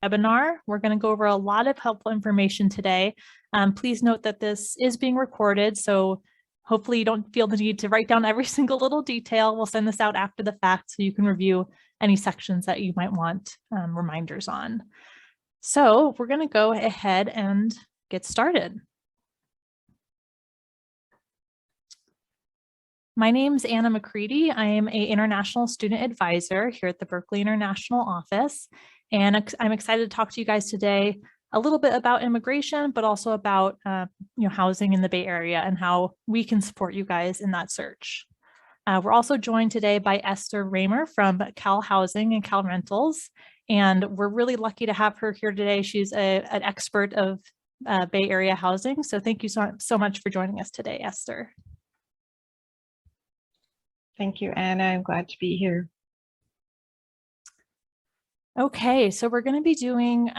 webinar. We're going to go over a lot of helpful information today. Please note that this is being recorded, so hopefully you don't feel the need to write down every single little detail. We'll send this out after the fact so you can review any sections that you might want reminders on. So we're going to go ahead and get started. My name's Anna McCready. I am an international student advisor here at the Berkeley International Office, and I'm excited to talk to you guys today a little bit about immigration, but also about housing in the Bay Area and how we can support you guys in that search. We're also joined today by Esther Raymer from Cal Housing and Cal Rentals, and we're really lucky to have her here today. She's an expert of Bay Area housing, so thank you so much for joining us today, Esther. Thank you, Anna. I'm glad to be here. Okay, so we're going to be doing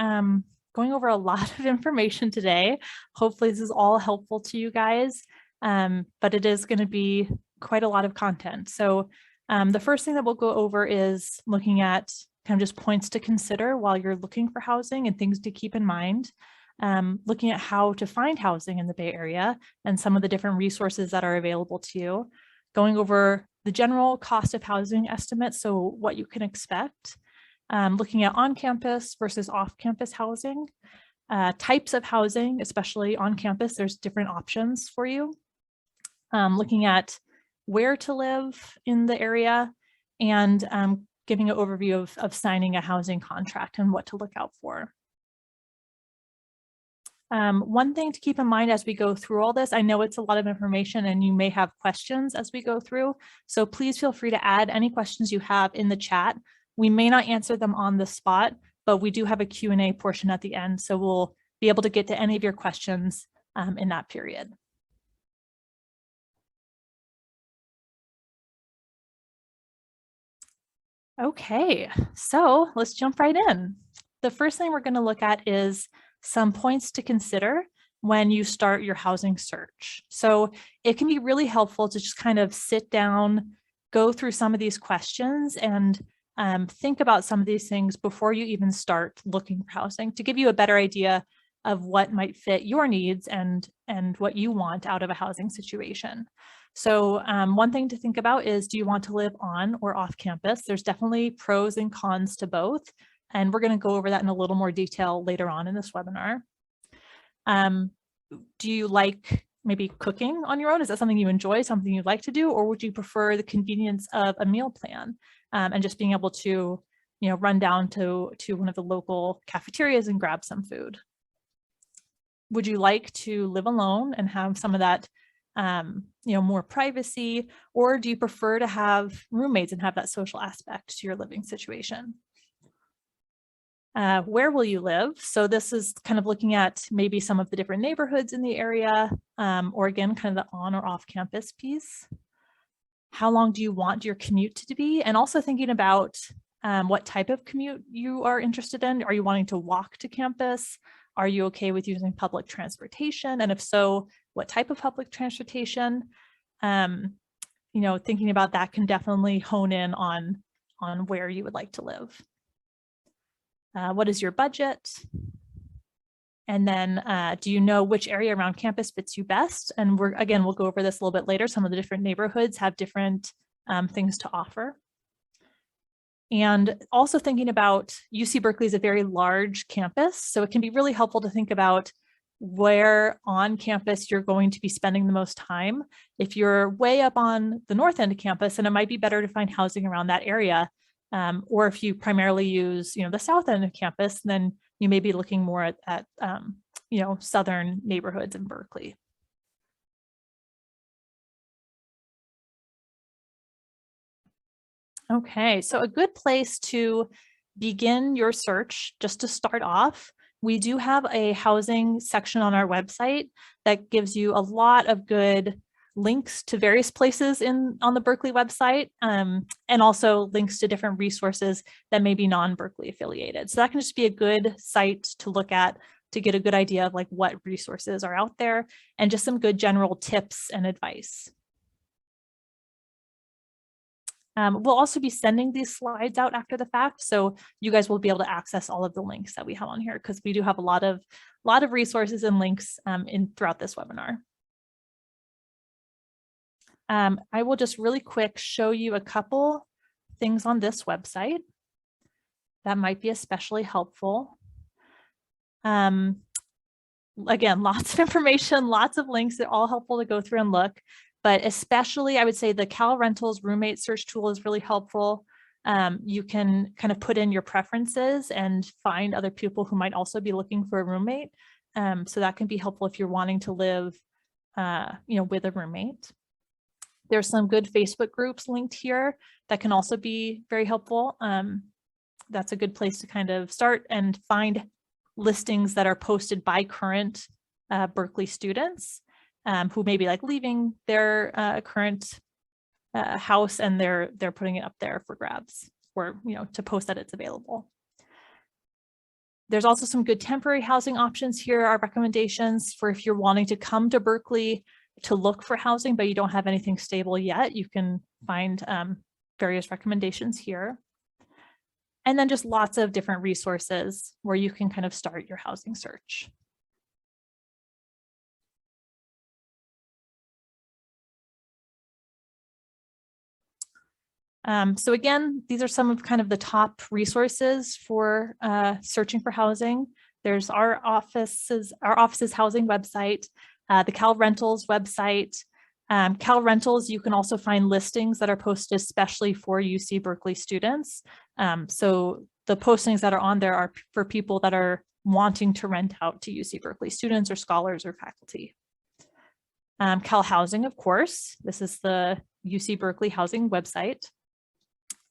going over a lot of information today. Hopefully this is all helpful to you guys, but it is going to be quite a lot of content. So the first thing that we'll go over is looking at kind of just points to consider while you're looking for housing and things to keep in mind. Looking at how to find housing in the Bay Area and some of the different resources that are available to you. Going over the general cost of housing estimates, so what you can expect. Looking at on-campus versus off-campus housing. Types of housing, especially on campus, there's different options for you. Looking at where to live in the area and giving an overview of signing a housing contract and what to look out for. One thing to keep in mind as we go through all this, I know it's a lot of information and you may have questions as we go through, so please feel free to add any questions you have in the chat. We may not answer them on the spot, but we do have a Q&A portion at the end, so we'll be able to get to any of your questions in that period. Okay, so let's jump right in. The first thing we're going to look at is some points to consider when you start your housing search. So it can be really helpful to just kind of sit down, go through some of these questions and think about some of these things before you even start looking for housing to give you a better idea of what might fit your needs and what you want out of a housing situation. So one thing to think about is, do you want to live on or off campus? There's definitely pros and cons to both. And we're going to go over that in a little more detail later on in this webinar. Do you like maybe cooking on your own? Is that something you enjoy, something you'd like to do? Or would you prefer the convenience of a meal plan and just being able to, run down to one of the local cafeterias and grab some food? Would you like to live alone and have some of that, more privacy? Or do you prefer to have roommates and have that social aspect to your living situation? Where will you live? So this is kind of looking at maybe some of the different neighborhoods in the area, or again, kind of the on or off campus piece. How long do you want your commute to be? And also thinking about what type of commute you are interested in. Are you wanting to walk to campus? Are you okay with using public transportation? And if so, what type of public transportation? Thinking about that can definitely hone in on where you would like to live. What is your budget? And then do you know which area around campus fits you best? And we'll go over this a little bit later. Some of the different neighborhoods have different things to offer. And also thinking about UC Berkeley is a very large campus, so it can be really helpful to think about where on campus you're going to be spending the most time. If you're way up on the north end of campus, then it might be better to find housing around that area. Or if you primarily use, the south end of campus, then you may be looking more at southern neighborhoods in Berkeley. Okay, so a good place to begin your search, just to start off, we do have a housing section on our website that gives you a lot of good links to various places on the Berkeley website, and also links to different resources that may be non-Berkeley affiliated. So that can just be a good site to look at to get a good idea of like what resources are out there and just some good general tips and advice. We'll also be sending these slides out after the fact, so you guys will be able to access all of the links that we have on here, because we do have a lot of resources and links throughout this webinar. I will just really quick show you a couple things on this website that might be especially helpful. Again, lots of information, lots of links. They're all helpful to go through and look, but especially I would say the Cal Rentals roommate search tool is really helpful. You can kind of put in your preferences and find other people who might also be looking for a roommate. So that can be helpful if you're wanting to live, with a roommate. There's some good Facebook groups linked here that can also be very helpful. That's a good place to kind of start and find listings that are posted by current Berkeley students who may be like leaving their current house, and they're putting it up there for grabs, or to post that it's available. There's also some good temporary housing options here, our recommendations for if you're wanting to come to Berkeley to look for housing, but you don't have anything stable yet. You can find various recommendations here. And then just lots of different resources where you can kind of start your housing search. So again, these are some of kind of the top resources for searching for housing. There's our office's housing website, the Cal Rentals website. Cal Rentals, you can also find listings that are posted especially for UC Berkeley students. So the postings that are on there are for people that are wanting to rent out to UC Berkeley students or scholars or faculty. Cal Housing, of course, this is the UC Berkeley Housing website.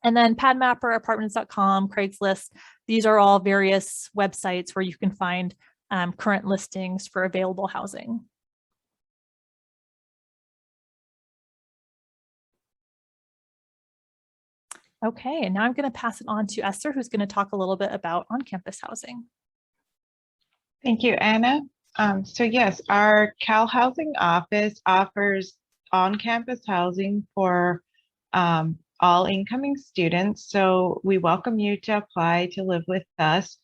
And then PadMapper, apartments.com, Craigslist, these are all various websites where you can find current listings for available housing. Okay, and now I'm going to pass it on to Esther, who's going to talk a little bit about on-campus housing. Thank you, Anna. So yes, our Cal Housing office offers on-campus housing for all incoming students. So we welcome you to apply to live with us.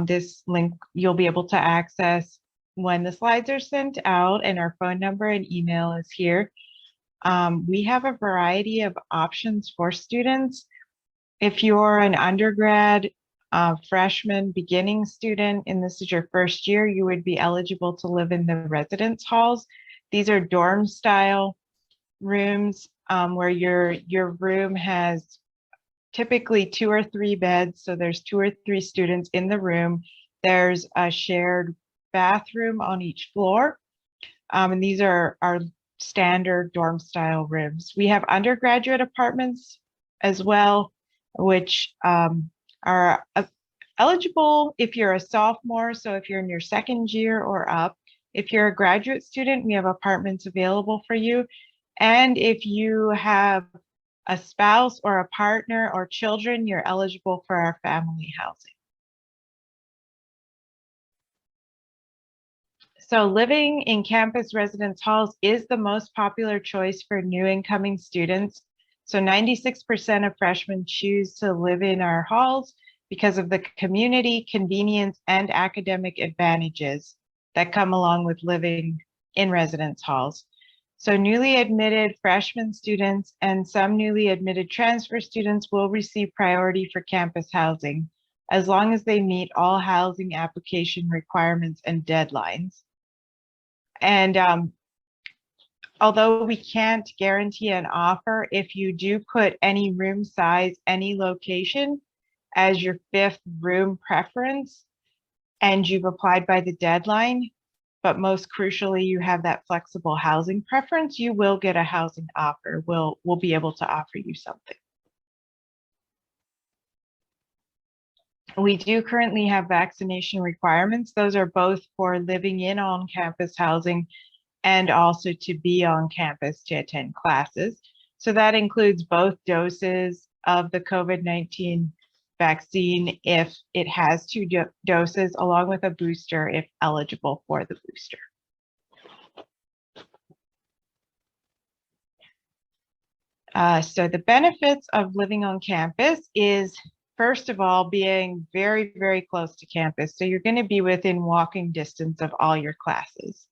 This link you'll be able to access when the slides are sent out, and our phone number and email is here. We have a variety of options for students. If you're an undergrad, freshman, beginning student, and this is your first year, you would be eligible to live in the residence halls. These are dorm style rooms where your room has typically 2 or 3 beds. So there's 2 or 3 students in the room. There's a shared bathroom on each floor. And these are our standard dorm style rooms. We have undergraduate apartments as well, which are eligible if you're a sophomore. So if you're in your second year or up. If you're a graduate student, we have apartments available for you. And if you have a spouse or a partner or children, you're eligible for our family housing. So living in campus residence halls is the most popular choice for new incoming students. So 96% of freshmen choose to live in our halls because of the community, convenience, and academic advantages that come along with living in residence halls. So newly admitted freshman students and some newly admitted transfer students will receive priority for campus housing, as long as they meet all housing application requirements and deadlines. And although we can't guarantee an offer, if you do put any room size, any location as your 5th room preference, and you've applied by the deadline, but most crucially, you have that flexible housing preference, you will get a housing offer. We'll be able to offer you something. We do currently have vaccination requirements. Those are both for living in on-campus housing and also to be on campus to attend classes. So that includes both doses of the COVID-19 vaccine if it has 2 doses, along with a booster if eligible for the booster. So the benefits of living on campus is, first of all, being very, very close to campus. So you're going to be within walking distance of all your classes.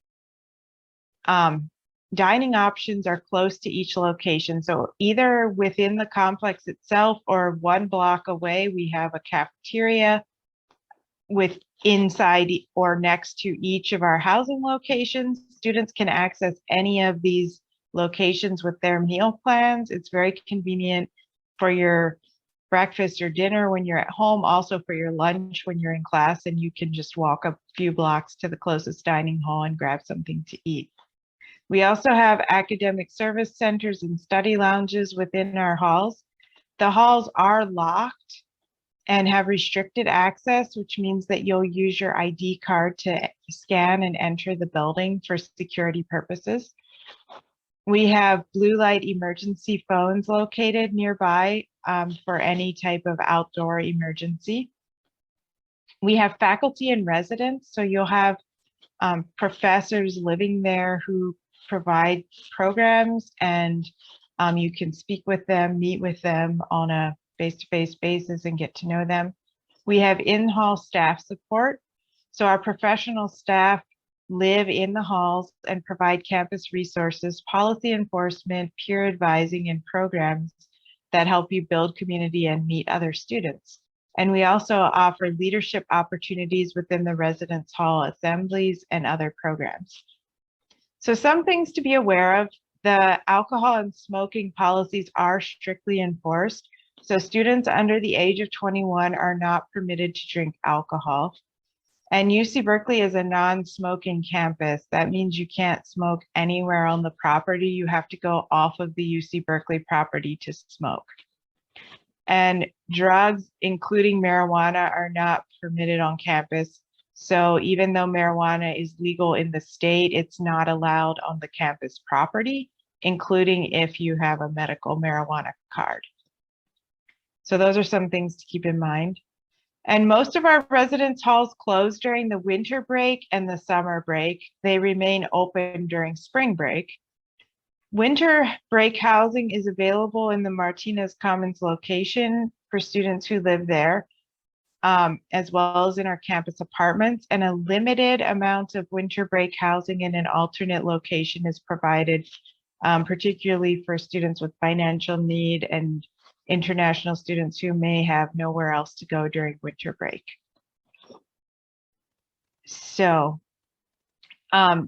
Dining options are close to each location. So either within the complex itself or 1 block away, we have a cafeteria with inside or next to each of our housing locations. Students can access any of these locations with their meal plans. It's very convenient for your breakfast or dinner when you're at home, also for your lunch when you're in class, and you can just walk a few blocks to the closest dining hall and grab something to eat. We also have academic service centers and study lounges within our halls. The halls are locked and have restricted access, which means that you'll use your ID card to scan and enter the building for security purposes. We have blue light emergency phones located nearby for any type of outdoor emergency. We have faculty and residents, so you'll have professors living there who provide programs, and you can speak with them, meet with them on a face-to-face basis and get to know them. We have in-hall staff support. So our professional staff live in the halls and provide campus resources, policy enforcement, peer advising, and programs that help you build community and meet other students. And we also offer leadership opportunities within the residence hall assemblies and other programs. So some things to be aware of: the alcohol and smoking policies are strictly enforced. So students under the age of 21 are not permitted to drink alcohol. And UC Berkeley is a non-smoking campus. That means you can't smoke anywhere on the property. You have to go off of the UC Berkeley property to smoke. And drugs, including marijuana, are not permitted on campus. So even though marijuana is legal in the state, it's not allowed on the campus property, including if you have a medical marijuana card. So those are some things to keep in mind. And most of our residence halls close during the winter break and the summer break. They remain open during spring break. Winter break housing is available in the Martinez Commons location for students who live there, as well as in our campus apartments, and a limited amount of winter break housing in an alternate location is provided, particularly for students with financial need and international students who may have nowhere else to go during winter break. So our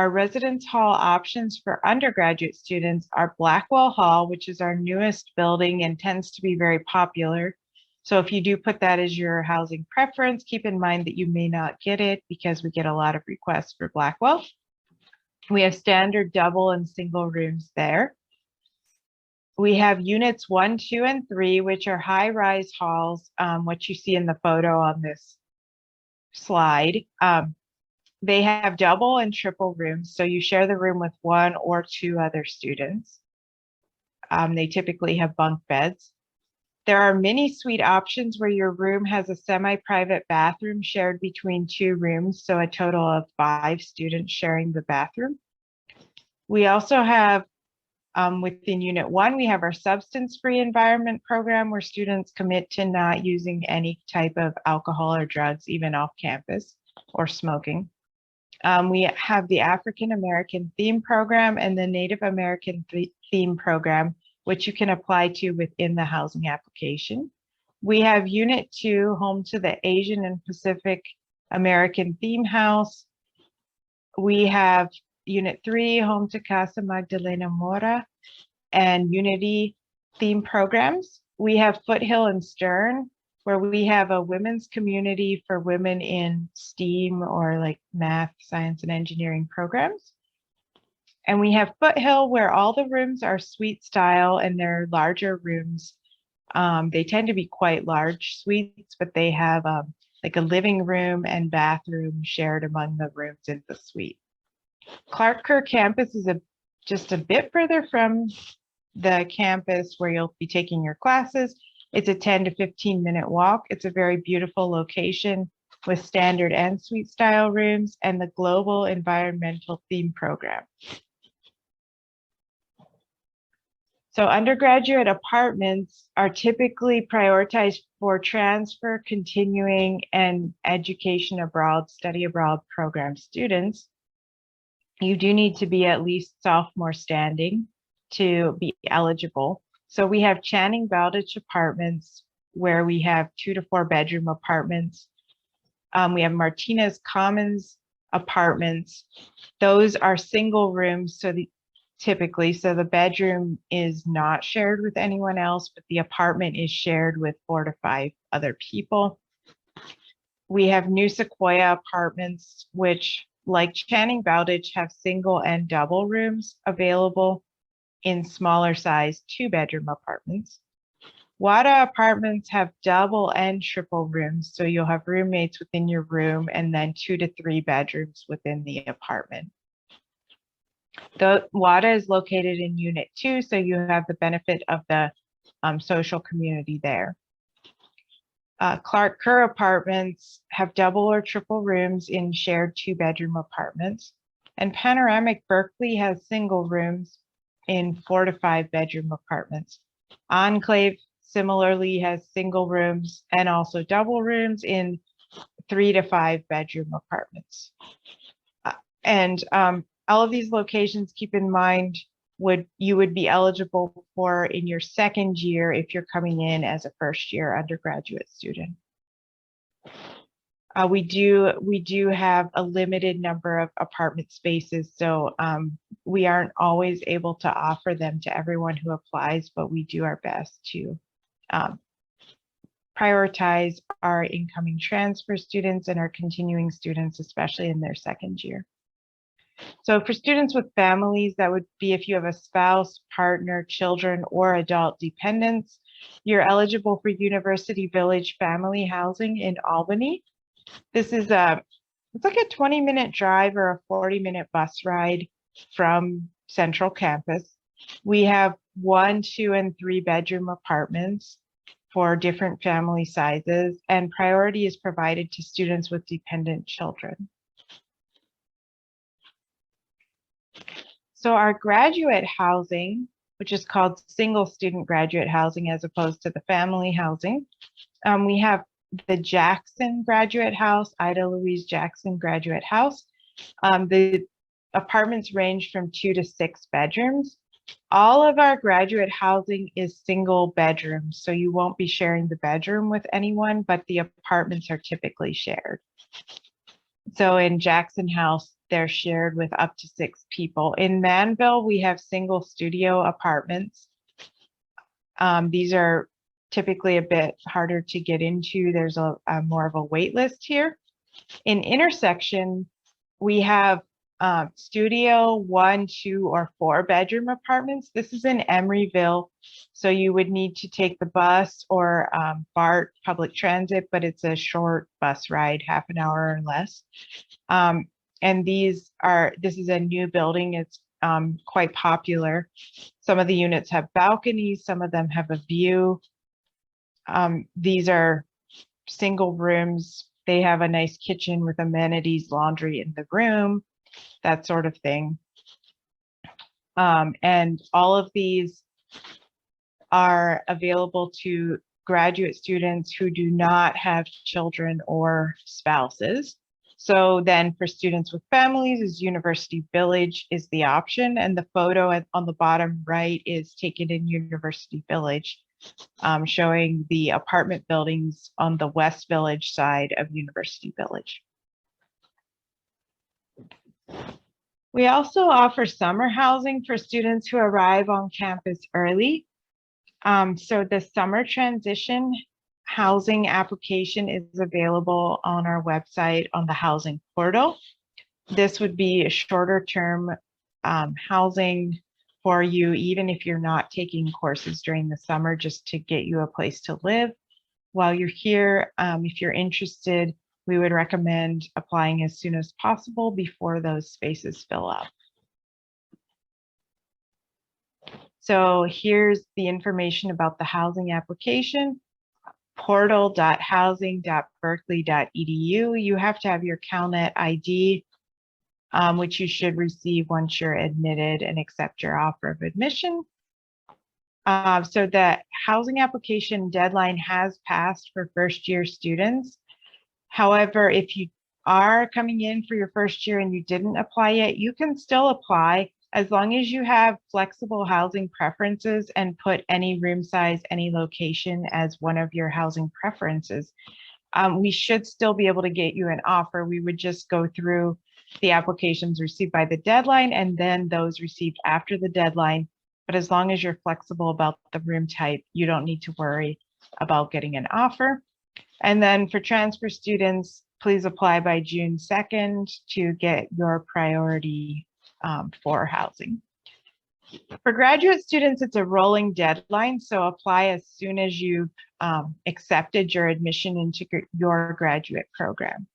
residence hall options for undergraduate students are Blackwell Hall, which is our newest building and tends to be very popular. So if you do put that as your housing preference, keep in mind that you may not get it because we get a lot of requests for Blackwell. We have standard double and single rooms there. We have units 1, 2, and 3, which are high-rise halls, what you see in the photo on this slide. They have double and triple rooms, so you share the room with 1 or 2 other students. They typically have bunk beds. There are mini suite options where your room has a semi-private bathroom shared between 2 rooms, so a total of 5 students sharing the bathroom. We also have within Unit 1, we have our substance-free environment program where students commit to not using any type of alcohol or drugs, even off campus, or smoking. We have the African American theme program and the Native American theme program, which you can apply to within the housing application. We have Unit 2, home to the Asian and Pacific American theme house. We have Unit 3, home to Casa Magdalena Mora and Unity theme programs. We have Foothill and Stern, where we have a women's community for women in STEAM or like math, science, and engineering programs. And we have Foothill, where all the rooms are suite style and they're larger rooms. They tend to be quite large suites, but they have like a living room and bathroom shared among the rooms in the suite. Clark Kerr campus is just a bit further from the campus where you'll be taking your classes. It's a 10 to 15-minute walk. It's a very beautiful location with standard and suite style rooms and the global environmental theme program. So undergraduate apartments are typically prioritized for transfer, continuing, and education abroad, study abroad program students. You do need to be at least sophomore standing to be eligible. So we have Channing Bowditch apartments where we have 2 to 4 bedroom apartments. We have Martinez Commons apartments. Those are single rooms, so typically, so the bedroom is not shared with anyone else, but the apartment is shared with 4 to 5 other people. We have New Sequoia apartments, which, like Channing Bowditch, have single and double rooms available in smaller size 2-bedroom apartments. WADA apartments have double and triple rooms, so you'll have roommates within your room and then 2 to 3 bedrooms within the apartment. The WADA is located in Unit 2, so you have the benefit of the social community there. Clark Kerr apartments have double or triple rooms in shared 2-bedroom apartments. And Panoramic Berkeley has single rooms in 4 to 5 bedroom apartments. Enclave similarly has single rooms and also double rooms in 3 to 5 bedroom apartments. And all of these locations, keep in mind, you would be eligible for in your second year if you're coming in as a first-year undergraduate student. We do have a limited number of apartment spaces, so we aren't always able to offer them to everyone who applies, but we do our best to prioritize our incoming transfer students and our continuing students, especially in their second year. So for students with families, that would be if you have a spouse, partner, children, or adult dependents, you're eligible for University Village Family Housing in Albany. This is it's like a 20-minute drive or a 40-minute bus ride from Central Campus. We have 1, 2, and 3 bedroom apartments for different family sizes, and priority is provided to students with dependent children. So our graduate housing, which is called single student graduate housing as opposed to the family housing, we have the Jackson Graduate House, Ida Louise Jackson Graduate House. The apartments range from 2 to 6 bedrooms. All of our graduate housing is single bedrooms, so you won't be sharing the bedroom with anyone, but the apartments are typically shared. So in Jackson House, they're shared with up to 6 people. In Manville, we have single studio apartments. These are typically a bit harder to get into. There's a more of a wait list here. In Intersection, we have studio 1, 2, or 4 bedroom apartments. This is in Emeryville, so you would need to take the bus or BART public transit, but it's a short bus ride, half an hour or less. And this is a new building. It's quite popular. Some of the units have balconies, some of them have a view. These are single rooms. They have a nice kitchen with amenities, laundry in the room, that sort of thing. And all of these are available to graduate students who do not have children or spouses. So then for students with families, is University Village is the option, and the photo on the bottom right is taken in University Village, showing the apartment buildings on the West Village side of University Village. We also offer summer housing for students who arrive on campus early. So the summer transition housing application is available on our website on the housing portal. This would be a shorter term housing for you, even if you're not taking courses during the summer, just to get you a place to live while you're here. If you're interested, we would recommend applying as soon as possible before those spaces fill up. So here's the information about the housing application. Portal.housing.berkeley.edu. You have to have your CalNet ID, which you should receive once you're admitted and accept your offer of admission. So the housing application deadline has passed for first year students. However, if you are coming in for your first year and you didn't apply yet, you can still apply as long as you have flexible housing preferences and put any room size, any location as one of your housing preferences. We should still be able to get you an offer. We would just go through the applications received by the deadline and then those received after the deadline. But as long as you're flexible about the room type, you don't need to worry about getting an offer. And then for transfer students, please apply by June 2nd to get your priority for housing. For graduate students, it's a rolling deadline, so apply as soon as you've accepted your admission into your graduate program.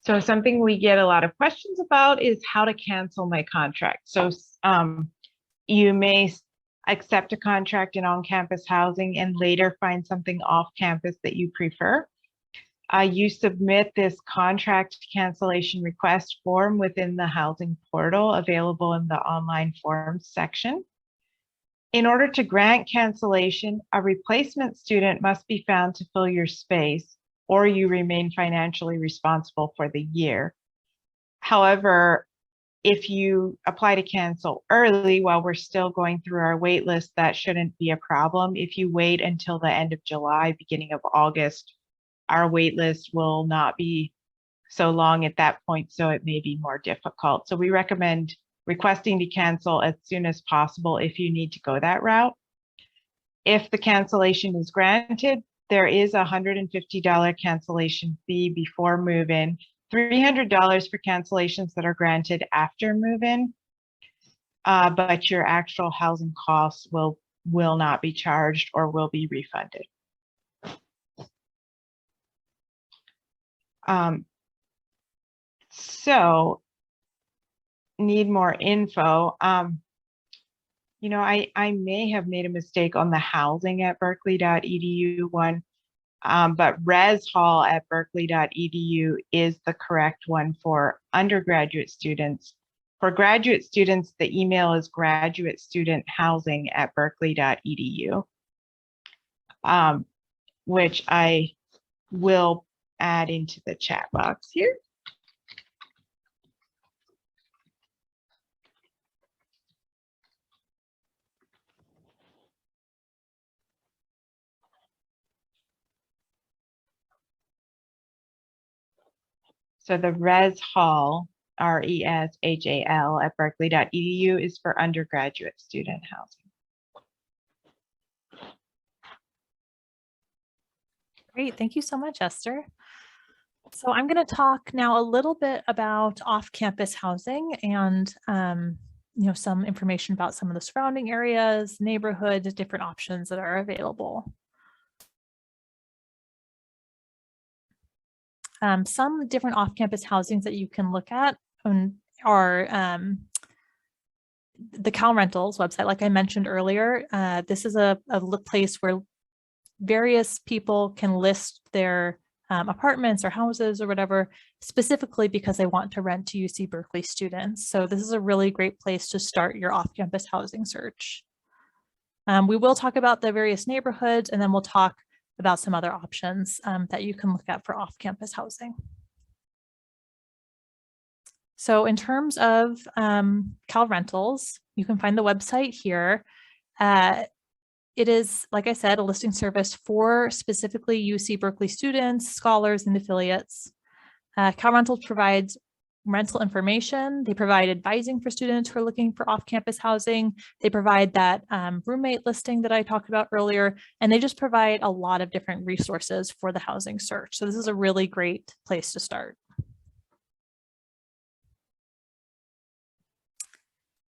So something we get a lot of questions about is how to cancel my contract. So you may accept a contract in on-campus housing and later find something off-campus that you prefer. You submit this contract cancellation request form within the housing portal available in the online forms section. In order to grant cancellation, a replacement student must be found to fill your space, or you remain financially responsible for the year. However, if you apply to cancel early while we're still going through our wait list, that shouldn't be a problem. If you wait until the end of July, beginning of August, our wait list will not be so long at that point, so it may be more difficult. So we recommend requesting to cancel as soon as possible if you need to go that route. If the cancellation is granted, there is a $150 cancellation fee before move-in, $300 for cancellations that are granted after move-in, but your actual housing costs will not be charged or will be refunded. So need more info. You know, I may have made a mistake on the housing at berkeley.edu one, but res hall at berkeley.edu is the correct one for undergraduate students. For graduate students, the email is graduatestudenthousing@berkeley.edu, which I will add into the chat box here. So the res hall, RESHAL at berkeley.edu is for undergraduate student housing. Great, thank you so much, Esther. So I'm going to talk now a little bit about off-campus housing and you know, some information about some of the surrounding areas, neighborhoods, different options that are available. Some different off-campus housings that you can look at are the Cal Rentals website, like I mentioned earlier. This is a place where various people can list their apartments or houses or whatever, specifically because they want to rent to UC Berkeley students. So this is a really great place to start your off-campus housing search. We will talk about the various neighborhoods, and then we'll talk about some other options that you can look at for off-campus housing. So in terms of Cal Rentals, you can find the website here. It is, like I said, a listing service for specifically UC Berkeley students, scholars, and affiliates. Cal Rentals provides rental information. They provide advising for students who are looking for off-campus housing. They provide that roommate listing that I talked about earlier, and they just provide a lot of different resources for the housing search. So this is a really great place to start.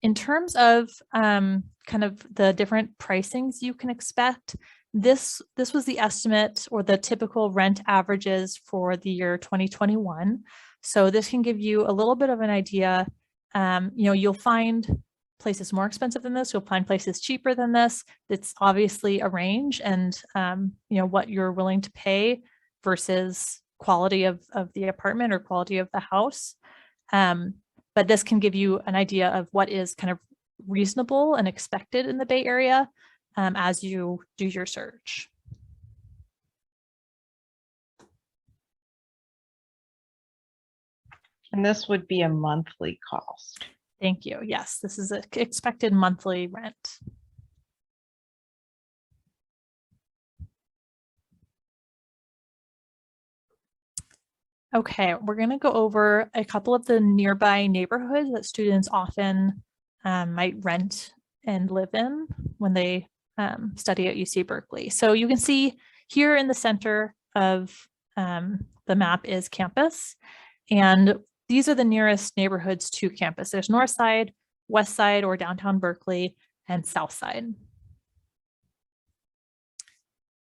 In terms of kind of the different pricings you can expect, this was the estimate or the typical rent averages for the year 2021. So this can give you a little bit of an idea. You know, you'll find places more expensive than this. You'll find places cheaper than this. It's obviously a range, and you know, what you're willing to pay versus quality of the apartment or quality of the house. But this can give you an idea of what is kind of reasonable and expected in the Bay Area as you do your search. And this would be a monthly cost. Thank you. Yes, this is an expected monthly rent. Okay, we're going to go over a couple of the nearby neighborhoods that students often might rent and live in when they study at UC Berkeley. So you can see here in the center of the map is campus, and these are the nearest neighborhoods to campus. There's North Side, West Side, or downtown Berkeley, and South Side.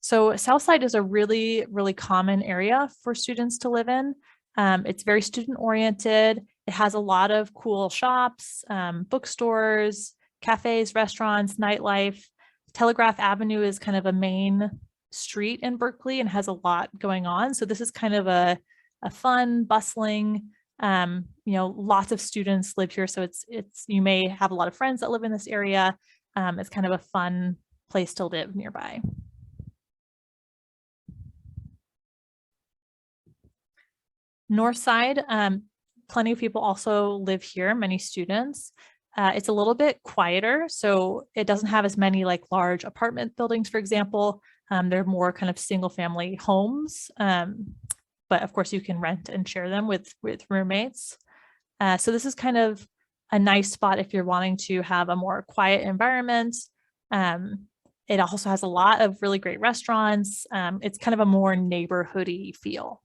So South Side is a really, really common area for students to live in. It's very student oriented. It has a lot of cool shops, bookstores, cafes, restaurants, nightlife. Telegraph Avenue is kind of a main street in Berkeley and has a lot going on. So this is kind of a fun, bustling, lots of students live here. So it's you may have a lot of friends that live in this area. It's kind of a fun place to live nearby. North Side, plenty of people also live here, many students. It's a little bit quieter, so it doesn't have as many like large apartment buildings, for example. They're more kind of single family homes, but of course you can rent and share them with roommates. So this is kind of a nice spot if you're wanting to have a more quiet environment. It also has a lot of really great restaurants. It's kind of a more neighborhoody feel.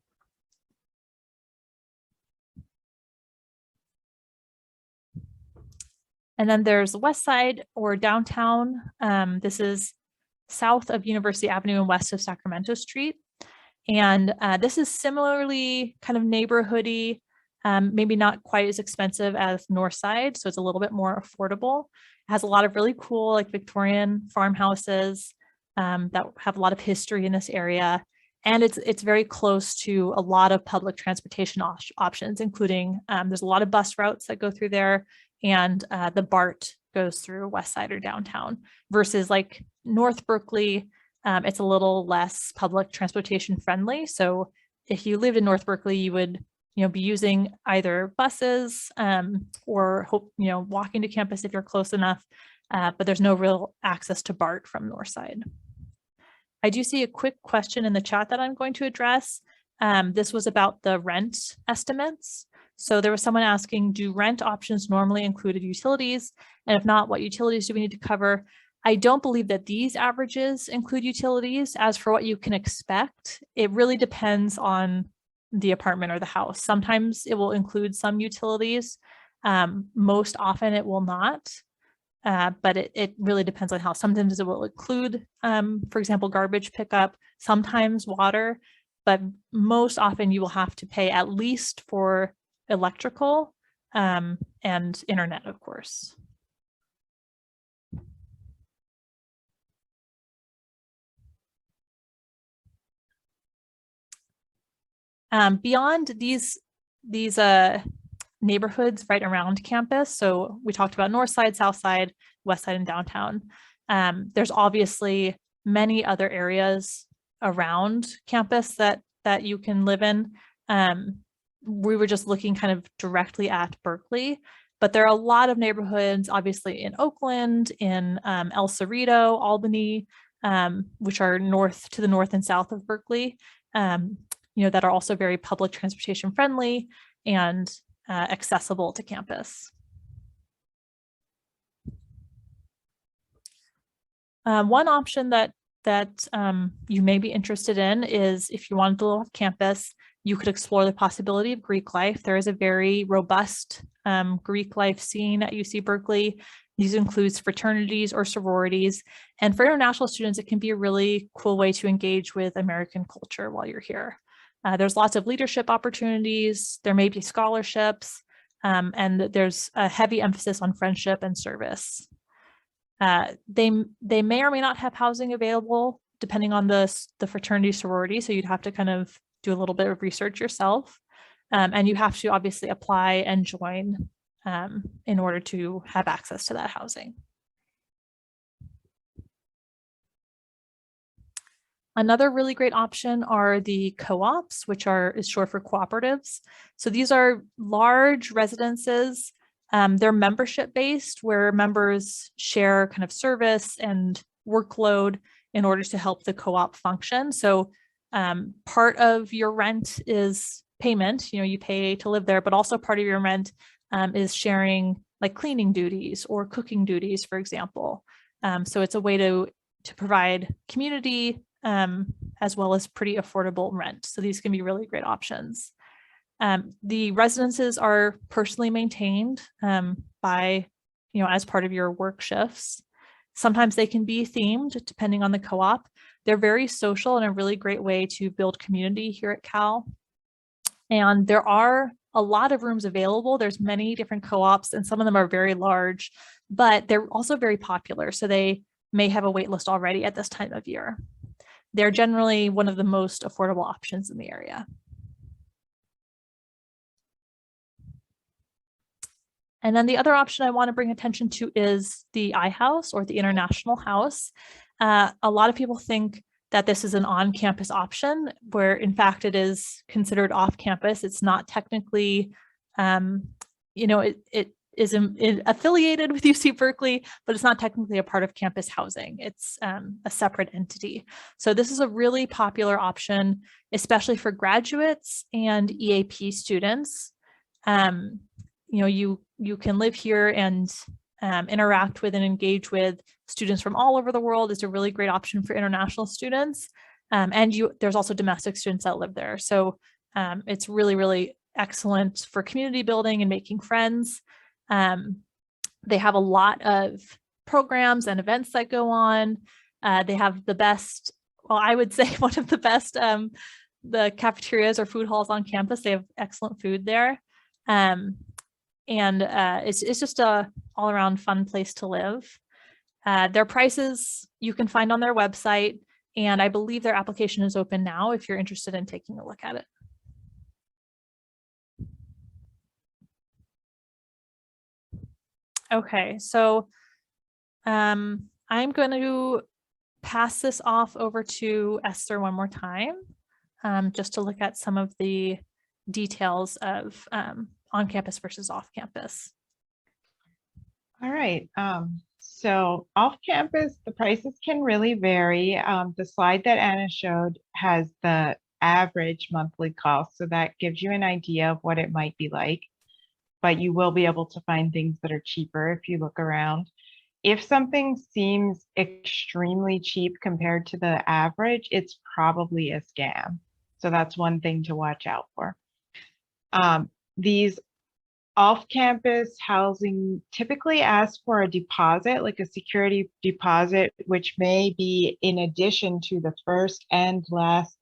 And then there's the West Side or downtown. This is south of University Avenue and west of Sacramento Street. And this is similarly kind of neighborhoody, maybe not quite as expensive as North Side. So it's a little bit more affordable. It has a lot of really cool like Victorian farmhouses that have a lot of history in this area. And it's very close to a lot of public transportation options, including there's a lot of bus routes that go through there, and the BART goes through West Side or downtown, versus like North Berkeley, it's a little less public transportation friendly. So if you lived in North Berkeley, you would be using either buses or walking to campus if you're close enough, but there's no real access to BART from North Side. I do see a quick question in the chat that I'm going to address. This was about the rent estimates. So there was someone asking, do rent options normally include utilities? And if not, what utilities do we need to cover? I don't believe that these averages include utilities. As for what you can expect, it really depends on the apartment or the house. Sometimes it will include some utilities. Most often it will not. But it really depends on how. Sometimes it will include, for example, garbage pickup, sometimes water, but most often you will have to pay at least for electrical and internet, of course. Beyond these neighborhoods right around campus, so we talked about North Side, South Side, West Side, and downtown. There's obviously many other areas around campus that you can live in. We were just looking kind of directly at Berkeley, but there are a lot of neighborhoods, obviously in Oakland, in El Cerrito, Albany, which are to the north and south of Berkeley, that are also very public transportation friendly and accessible to campus. One option that you may be interested in is if you wanted to live off campus, you could explore the possibility of Greek life. There is a very robust Greek life scene at UC Berkeley. These includes fraternities or sororities. And for international students, it can be a really cool way to engage with American culture while you're here. There's lots of leadership opportunities. There may be scholarships, and there's a heavy emphasis on friendship and service. They may or may not have housing available depending on the fraternity sorority. So you'd have to kind of do a little bit of research yourself. And you have to obviously apply and join in order to have access to that housing. Another really great option are the co-ops, which is short for cooperatives. So these are large residences. They're membership based, where members share kind of service and workload in order to help the co-op function. So part of your rent is payment, you pay to live there, but also part of your rent is sharing like cleaning duties or cooking duties, for example. So it's a way to provide community as well as pretty affordable rent. So these can be really great options. The residences are personally maintained by, as part of your work shifts. Sometimes they can be themed depending on the co-op. They're very social and a really great way to build community here at Cal. And there are a lot of rooms available. There's many different co-ops and some of them are very large, but they're also very popular. So they may have a wait list already at this time of year. They're generally one of the most affordable options in the area. And then the other option I want to bring attention to is the iHouse or the International House. A lot of people think that this is an on-campus option, where in fact it is considered off-campus. It's not technically, it is affiliated with UC Berkeley, but it's not technically a part of campus housing. It's a separate entity. So this is a really popular option, especially for graduates and EAP students. You can live here and interact with and engage with students from all over the world. It's a really great option for international students. And there's also domestic students that live there. So it's really, really excellent for community building and making friends. They have a lot of programs and events that go on. They have the best, well, I would say one of the best, the cafeterias or food halls on campus. They have excellent food there. It's just a all around fun place to live. Their prices you can find on their website, and I believe their application is open now if you're interested in taking a look at it. Okay, so I'm going to pass this off over to Esther one more time, just to look at some of the details of on campus versus off campus. All right. So off campus, the prices can really vary. The slide that Anna showed has the average monthly cost, so that gives you an idea of what it might be like. But you will be able to find things that are cheaper if you look around. If something seems extremely cheap compared to the average, it's probably a scam. So that's one thing to watch out for. These off-campus housing typically ask for a deposit, like a security deposit, which may be in addition to the first and last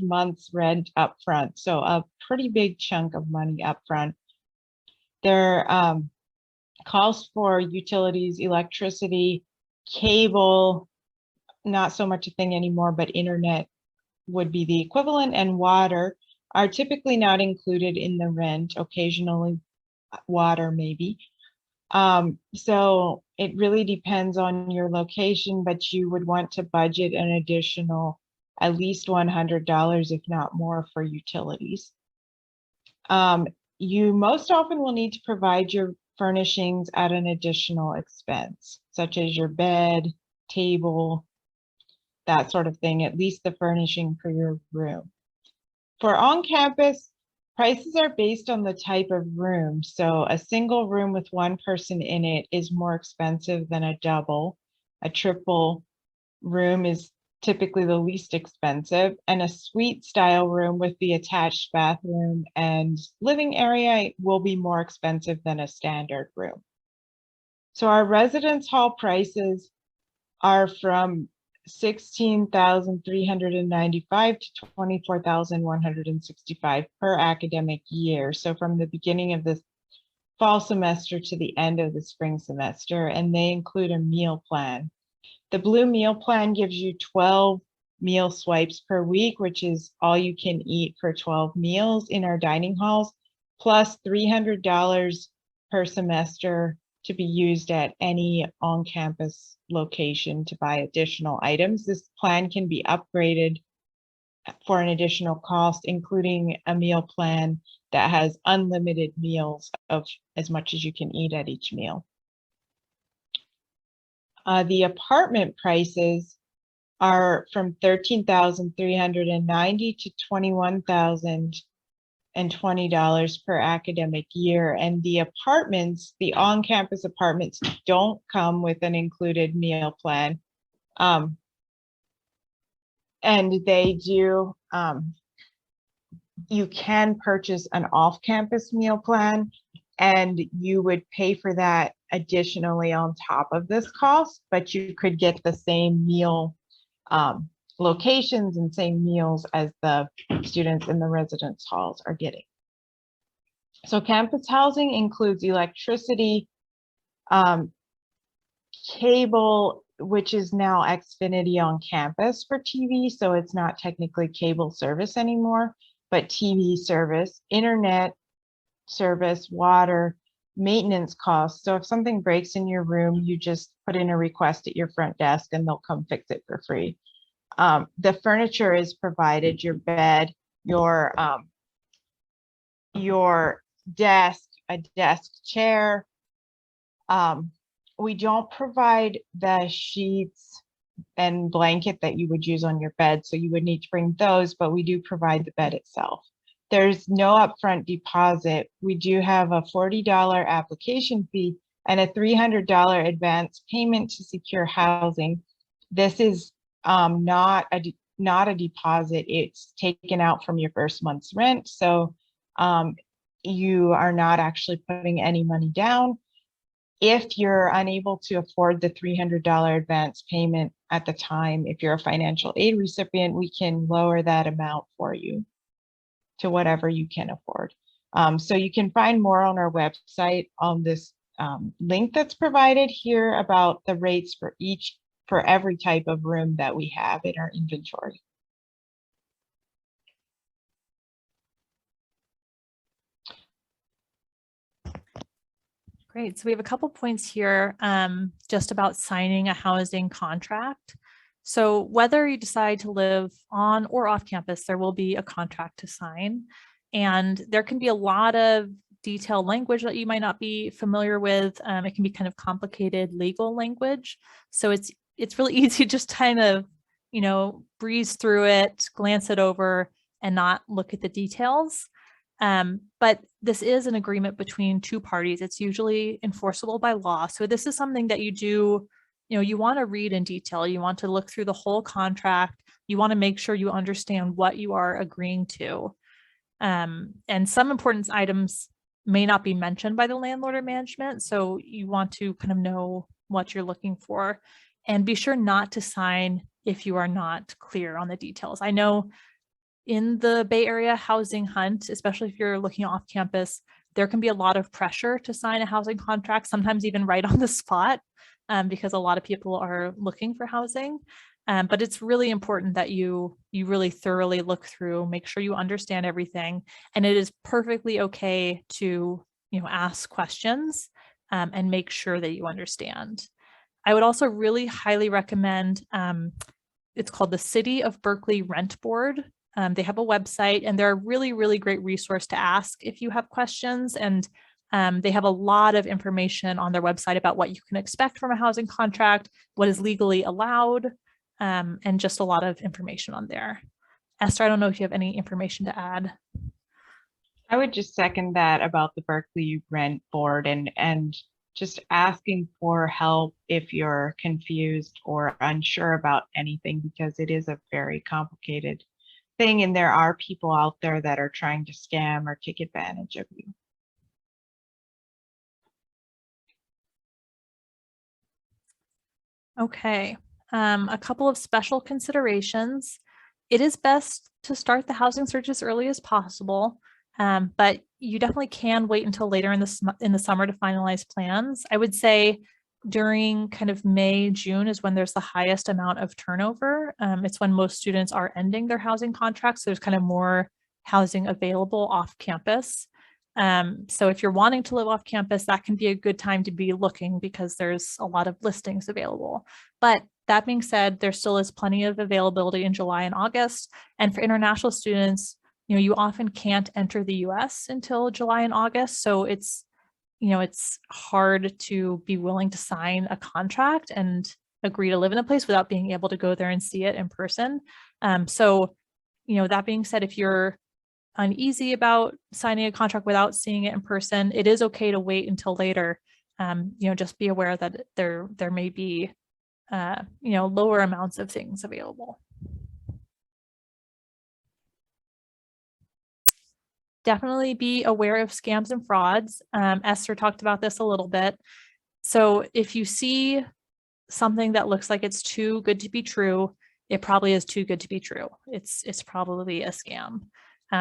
month's rent up front. So a pretty big chunk of money up front. There calls for utilities, electricity, cable, not so much a thing anymore, but internet would be the equivalent, and water are typically not included in the rent, occasionally water maybe. So it really depends on your location, but you would want to budget an additional at least $100, if not more, for utilities. You most often will need to provide your furnishings at an additional expense, such as your bed, table, that sort of thing, at least the furnishing for your room. For on-campus, prices are based on the type of room. So a single room with one person in it is more expensive than a double. A triple room is typically the least expensive, and a suite style room with the attached bathroom and living area will be more expensive than a standard room. So our residence hall prices are from $16,395 to $24,165 per academic year. So from the beginning of the fall semester to the end of the spring semester, and they include a meal plan. The blue meal plan gives you 12 meal swipes per week, which is all you can eat for 12 meals in our dining halls. plus $300 per semester to be used at any on-campus location to buy additional items. This plan can be upgraded for an additional cost, including a meal plan that has unlimited meals of as much as you can eat at each meal. The apartment prices are from $13,390 to $21,020 per academic year. And the apartments, the on-campus apartments, don't come with an included meal plan. And they do, you can purchase an off-campus meal plan, and you would pay for that additionally on top of this cost, but you could get the same meal locations and same meals as the students in the residence halls are getting. So campus housing includes electricity, cable, which is now Xfinity on campus for TV, so it's not technically cable service anymore, but TV service, internet service, water, maintenance costs. So if something breaks in your room, you just put in a request at your front desk and they'll come fix it for free. The furniture is provided, your bed, your desk, a desk chair. We don't provide the sheets and blanket that you would use on your bed, so you would need to bring those, but we do provide the bed itself. There's no upfront deposit. We do have a $40 application fee and a $300 advance payment to secure housing. This is not a deposit. It's taken out from your first month's rent, so you are not actually putting any money down. If you're unable to afford the $300 advance payment at the time, if you're a financial aid recipient, we can lower that amount for you to whatever you can afford. So you can find more on our website on this link that's provided here about the rates for every type of room that we have in our inventory. Great. So we have a couple points here just about signing a housing contract. So whether you decide to live on or off campus, there will be a contract to sign. And there can be a lot of detailed language that you might not be familiar with. It can be kind of complicated legal language. So it's really easy to just kind of, breeze through it, glance it over, and not look at the details. But this is an agreement between two parties. It's usually enforceable by law. So this is something that you do, you want to read in detail. You want to look through the whole contract. You want to make sure you understand what you are agreeing to. And some important items may not be mentioned by the landlord or management. So you want to kind of know what you're looking for, and be sure not to sign if you are not clear on the details. I know in the Bay Area housing hunt, especially if you're looking off campus, there can be a lot of pressure to sign a housing contract, sometimes even right on the spot, because a lot of people are looking for housing. But it's really important that you really thoroughly look through, make sure you understand everything. And it is perfectly okay to, ask questions and make sure that you understand. I would also really highly recommend, it's called the City of Berkeley Rent Board. They have a website, and they're a really, really great resource to ask if you have questions. And they have a lot of information on their website about what you can expect from a housing contract, what is legally allowed, and just a lot of information on there. Esther, I don't know if you have any information to add. I would just second that about the Berkeley Rent Board and just asking for help if you're confused or unsure about anything, because it is a very complicated thing, and there are people out there that are trying to scam or take advantage of you. Okay, a couple of special considerations. It is best to start the housing search as early as possible, but you definitely can wait until later in the summer to finalize plans. I would say during kind of May, June is when there's the highest amount of turnover. It's when most students are ending their housing contracts. So there's kind of more housing available off campus. So if you're wanting to live off campus, that can be a good time to be looking because there's a lot of listings available. But that being said, there still is plenty of availability in July and August. And for international students, you often can't enter the US until July and August. So it's hard to be willing to sign a contract and agree to live in a place without being able to go there and see it in person. So that being said, if you're uneasy about signing a contract without seeing it in person, it is okay to wait until later. Just be aware that there may be lower amounts of things available. Definitely be aware of scams and frauds. Esther talked about this a little bit. So if you see something that looks like it's too good to be true, it probably is too good to be true. It's probably a scam.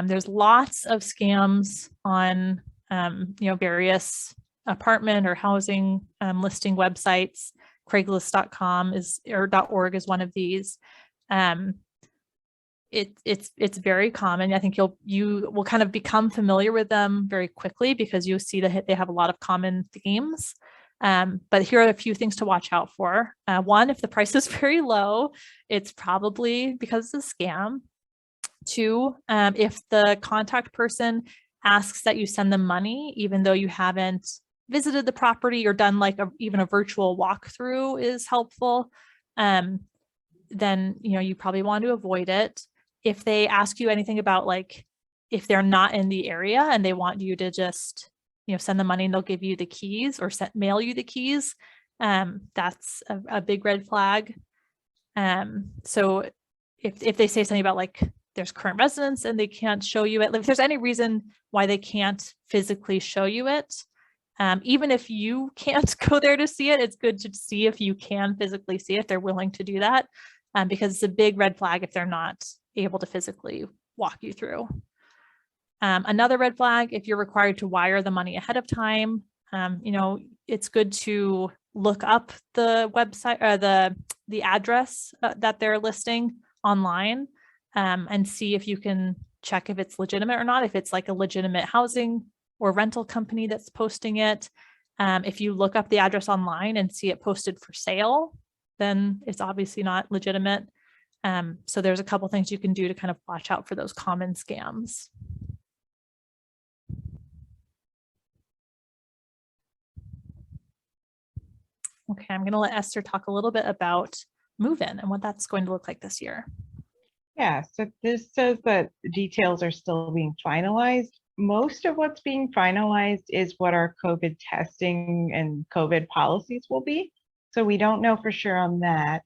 There's lots of scams on various apartment or housing listing websites. Craigslist.com or .org is one of these. It's very common. I think you will kind of become familiar with them very quickly because you see that they have a lot of common themes. But here are a few things to watch out for. One, if the price is very low, it's probably because it's a scam. Two, if the contact person asks that you send them money, even though you haven't visited the property or done like even a virtual walkthrough is helpful, then you probably want to avoid it. If they ask you anything about like if they're not in the area and they want you to just send them money and they'll give you the keys or mail you the keys, that's a big red flag. So if they say something about like there's current residents and they can't show you it, if there's any reason why they can't physically show you it, even if you can't go there to see it, it's good to see if you can physically see it, if they're willing to do that, because it's a big red flag if they're not able to physically walk you through. Another red flag, if you're required to wire the money ahead of time, it's good to look up the website or the address that they're listing online, and see if you can check if it's legitimate or not, if it's like a legitimate housing or rental company that's posting it. If you look up the address online and see it posted for sale, then it's obviously not legitimate. So there's a couple things you can do to kind of watch out for those common scams. Okay, I'm going to let Esther talk a little bit about move-in and what that's going to look like this year. Yeah, so this says that details are still being finalized. Most of what's being finalized is what our COVID testing and COVID policies will be. So we don't know for sure on that.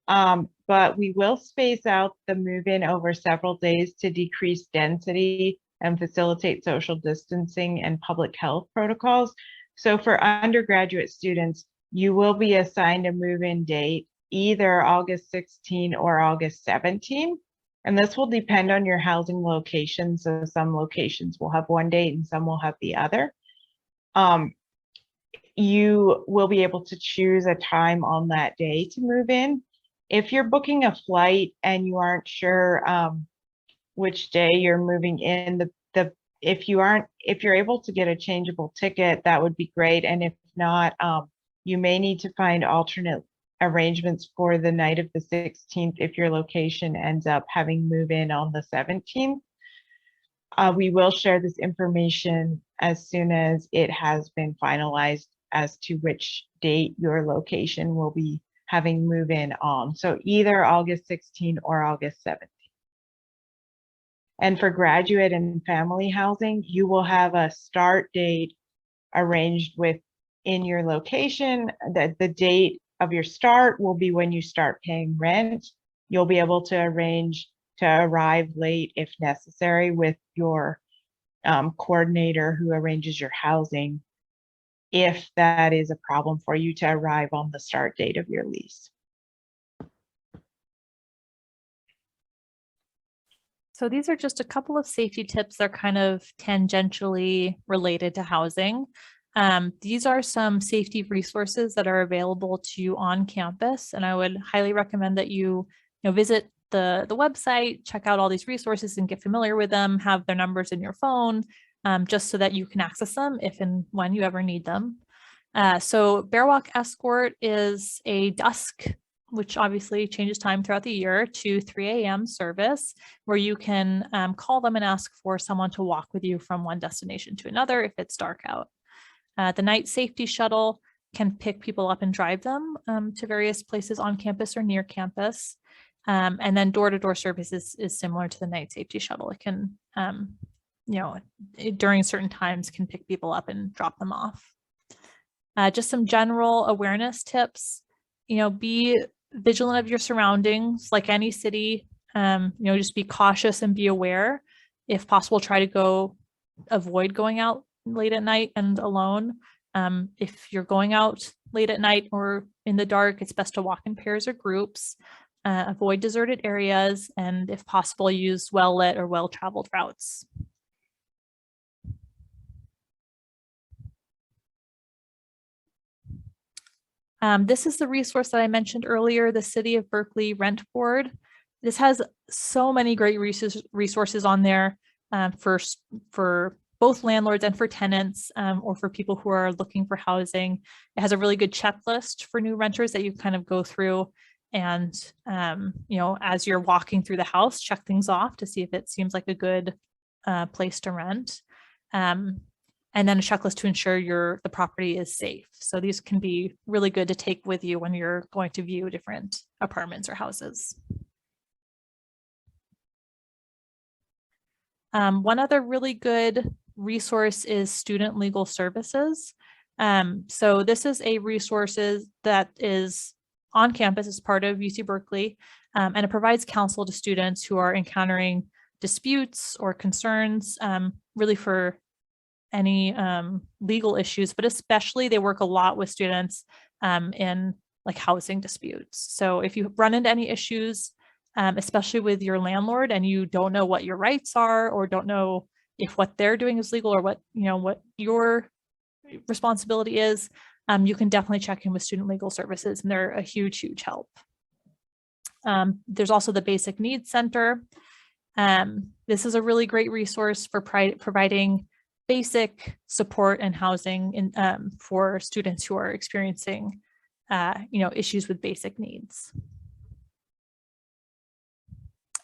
But we will space out the move-in over several days to decrease density and facilitate social distancing and public health protocols. So for undergraduate students, you will be assigned a move-in date, either August 16 or August 17. And this will depend on your housing location. So some locations will have one date and some will have the other. You will be able to choose a time on that day to move in. If you're booking a flight and you aren't sure which day you're moving in, if you're able to get a changeable ticket, that would be great. And if not, you may need to find alternate arrangements for the night of the 16th if your location ends up having move in on the 17th. We will share this information as soon as it has been finalized as to which date your location will be having move in on. So either August 16 or August 17. And for graduate and family housing, you will have a start date arranged within your location. That the date of your start will be when you start paying rent. You'll be able to arrange to arrive late if necessary with your coordinator who arranges your housing, if that is a problem for you to arrive on the start date of your lease. So these are just a couple of safety tips that are kind of tangentially related to housing. These are some safety resources that are available to you on campus, and I would highly recommend that you visit the website, check out all these resources and get familiar with them, have their numbers in your phone, just so that you can access them if and when you ever need them. So Bear Walk Escort is a dusk, which obviously changes time throughout the year, to 3 a.m. service, where you can call them and ask for someone to walk with you from one destination to another if it's dark out. The night safety shuttle can pick people up and drive them to various places on campus or near campus. And then door-to-door service is similar to the night safety shuttle. It can, during certain times can pick people up and drop them off. Just some general awareness tips, be vigilant of your surroundings like any city, just be cautious and be aware. If possible, try to avoid going out late at night and alone. If you're going out late at night or in the dark, it's best to walk in pairs or groups. Avoid deserted areas, and if possible, use well-lit or well-traveled routes. This is the resource that I mentioned earlier, the City of Berkeley Rent Board. This has so many great resources on there for both landlords and for tenants, or for people who are looking for housing. It has a really good checklist for new renters that you kind of go through and, as you're walking through the house, check things off to see if it seems like a good place to rent. And then a checklist to ensure the property is safe. So these can be really good to take with you when you're going to view different apartments or houses. One other really good resource is Student Legal Services. So this is a resource that is on campus as part of UC Berkeley, and it provides counsel to students who are encountering disputes or concerns, really for any legal issues, but especially they work a lot with students in like housing disputes. So if you run into any issues, especially with your landlord, and you don't know what your rights are, or don't know if what they're doing is legal, or what your responsibility is, you can definitely check in with Student Legal Services, and they're a huge help. There's also the Basic Needs Center. This is a really great resource for providing basic support and housing for students who are experiencing issues with basic needs.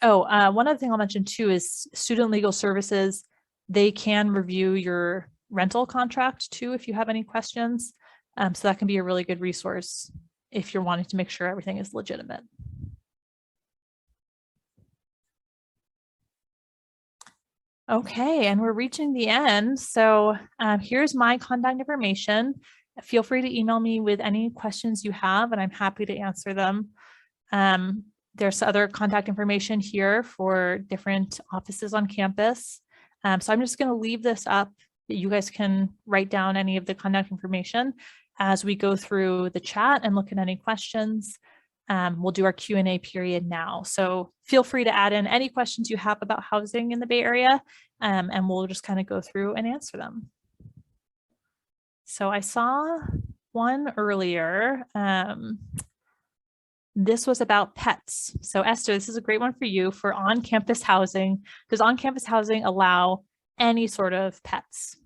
One other thing I'll mention too is Student Legal Services. They can review your rental contract too if you have any questions. So that can be a really good resource if you're wanting to make sure everything is legitimate. Okay, and we're reaching the end. So here's my contact information. Feel free to email me with any questions you have, and I'm happy to answer them. There's other contact information here for different offices on campus. So I'm just going to leave this up. You guys can write down any of the contact information as we go through the chat and look at any questions. We'll do our Q&A period now. So feel free to add in any questions you have about housing in the Bay Area, and we'll just kind of go through and answer them. So I saw one earlier. This was about pets. So Esther, this is a great one for you for on-campus housing. Does on-campus housing allow any sort of pets?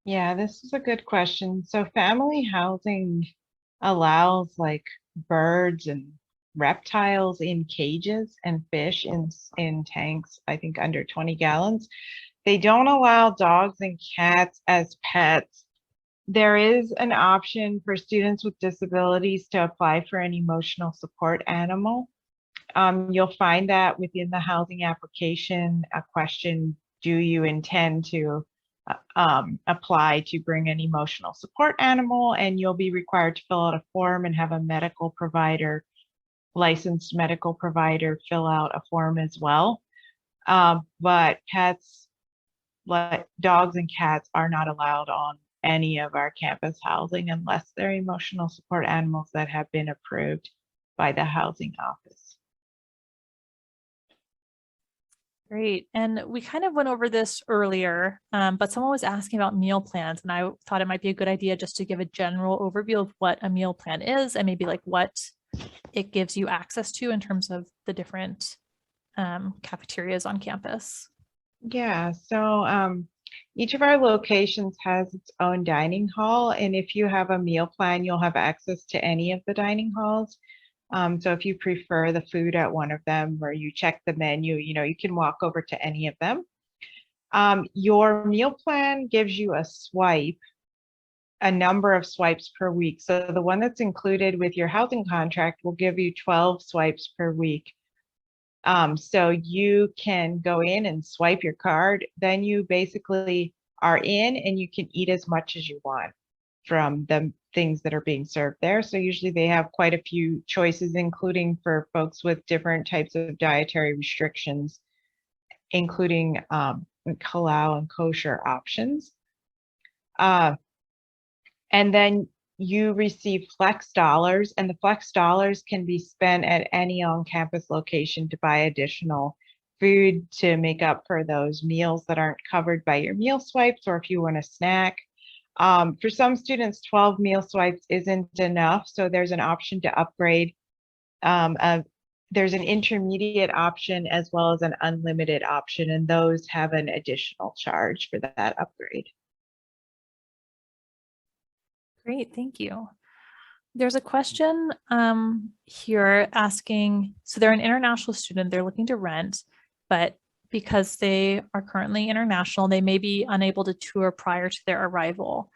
Yeah, this is a good question. So family housing allows like birds and reptiles in cages and fish in tanks, I think under 20 gallons. They don't allow dogs and cats as pets. There is an option for students with disabilities to apply for an emotional support animal. You'll find that within the housing application, a question, do you intend to apply to bring an emotional support animal? And you'll be required to fill out a form and have a medical provider, licensed medical provider, fill out a form as well. But pets, like dogs and cats, are not allowed on any of our campus housing unless they're emotional support animals that have been approved by the housing office. Great. And we kind of went over this earlier, but someone was asking about meal plans, and I thought it might be a good idea just to give a general overview of what a meal plan is and maybe like what it gives you access to in terms of the different cafeterias on campus. Yeah, so Each of our locations has its own dining hall, and if you have a meal plan, you'll have access to any of the dining halls. So if you prefer the food at one of them or you check the menu, you can walk over to any of them. Your meal plan gives you a number of swipes per week. So the one that's included with your housing contract will give you 12 swipes per week. So you can go in and swipe your card, then you basically are in and you can eat as much as you want from the things that are being served there. So usually they have quite a few choices, including for folks with different types of dietary restrictions, including halal and kosher options. And then you receive flex dollars, and the flex dollars can be spent at any on-campus location to buy additional food to make up for those meals that aren't covered by your meal swipes, or if you want a snack. For some students, 12 meal swipes isn't enough, so there's an option to upgrade. There's an intermediate option as well as an unlimited option, and those have an additional charge for that upgrade. Great, thank you. There's a question here asking, so they're an international student, they're looking to rent, but because they are currently international, they may be unable to tour prior to their arrival.